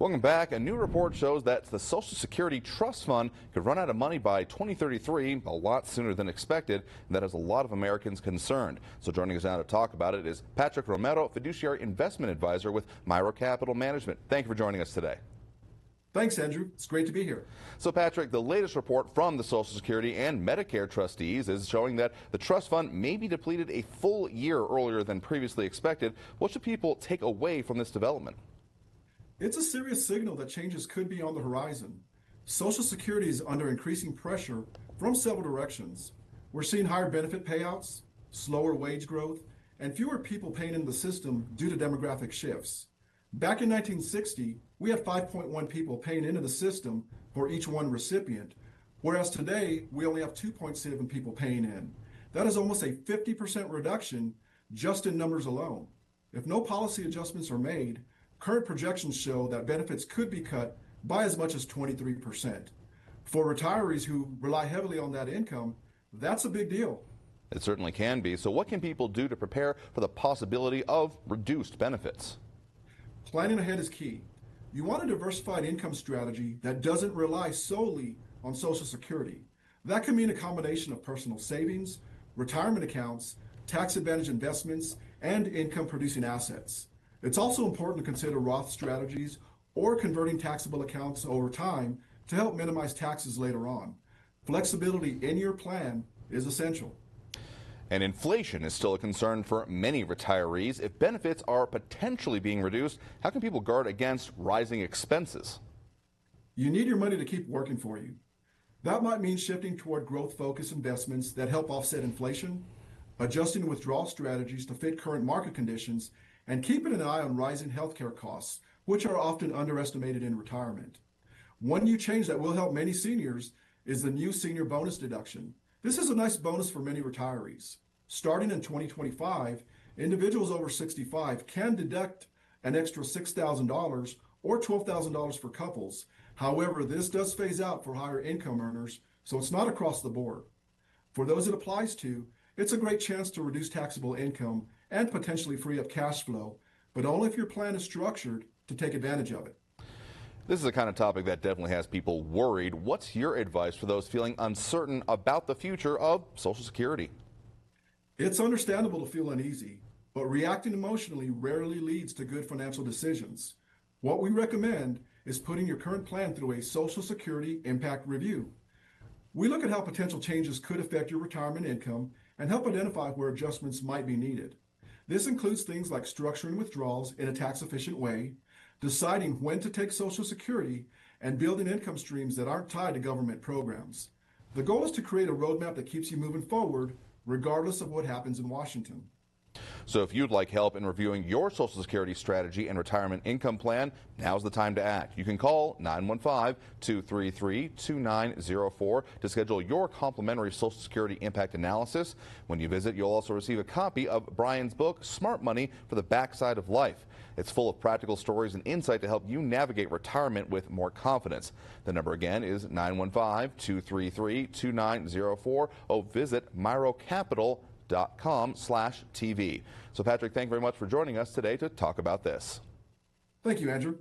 Welcome back. A new report shows that the Social Security Trust Fund could run out of money by 2033, a lot sooner than expected, and that has a lot of Americans concerned. So joining us now to talk about it is Patrick Romero, Fiduciary Investment Advisor with Mirau Capital Management. Thank you for joining us today. Thanks, Andrew. It's great to be here. So, Patrick, the latest report from the Social Security and Medicare trustees is showing that the trust fund may be depleted a full year earlier than previously expected. What should people take away from this development? It's a serious signal that changes could be on the horizon. Social Security is under increasing pressure from several directions. We're seeing higher benefit payouts, slower wage growth, and fewer people paying into the system due to demographic shifts. Back in 1960, we had 5.1 people paying into the system for each one recipient, whereas today we only have 2.7 people paying in. That is almost a 50% reduction just in numbers alone. If no policy adjustments are made, current projections show that benefits could be cut by as much as 23%. For retirees who rely heavily on that income, that's a big deal. It certainly can be. So what can people do to prepare for the possibility of reduced benefits? Planning ahead is key. You want a diversified income strategy that doesn't rely solely on Social Security. That can mean a combination of personal savings, retirement accounts, tax advantage investments, and income producing assets. It's also important to consider Roth strategies or converting taxable accounts over time to help minimize taxes later on. Flexibility in your plan is essential. And inflation is still a concern for many retirees. If benefits are potentially being reduced, how can people guard against rising expenses? You need your money to keep working for you. That might mean shifting toward growth-focused investments that help offset inflation, adjusting withdrawal strategies to fit current market conditions, and keeping an eye on rising healthcare costs, which are often underestimated in retirement. One new change that will help many seniors is the new senior bonus deduction. This is a nice bonus for many retirees. Starting in 2025, individuals over 65 can deduct an extra $6,000 or $12,000 for couples. However, this does phase out for higher income earners, so it's not across the board. For those it applies to, it's a great chance to reduce taxable income and potentially free up cash flow, but only if your plan is structured to take advantage of it. This is the kind of topic that definitely has people worried. What's your advice for those feeling uncertain about the future of Social Security? It's understandable to feel uneasy, but reacting emotionally rarely leads to good financial decisions. What we recommend is putting your current plan through a Social Security impact review. We look at how potential changes could affect your retirement income and help identify where adjustments might be needed. This includes things like structuring withdrawals in a tax-efficient way, deciding when to take Social Security, and building income streams that aren't tied to government programs. The goal is to create a roadmap that keeps you moving forward, regardless of what happens in Washington. So if you'd like help in reviewing your Social Security strategy and retirement income plan, now's the time to act. You can call 915-233-2904 to schedule your complimentary Social Security impact analysis. When you visit, you'll also receive a copy of Brian's book, Smart Money for the Backside of Life. It's full of practical stories and insight to help you navigate retirement with more confidence. The number again is 915-233-2904. Visit miraucapital.com/TV. So Patrick, thank you very much for joining us today to talk about this. Thank you, Andrew.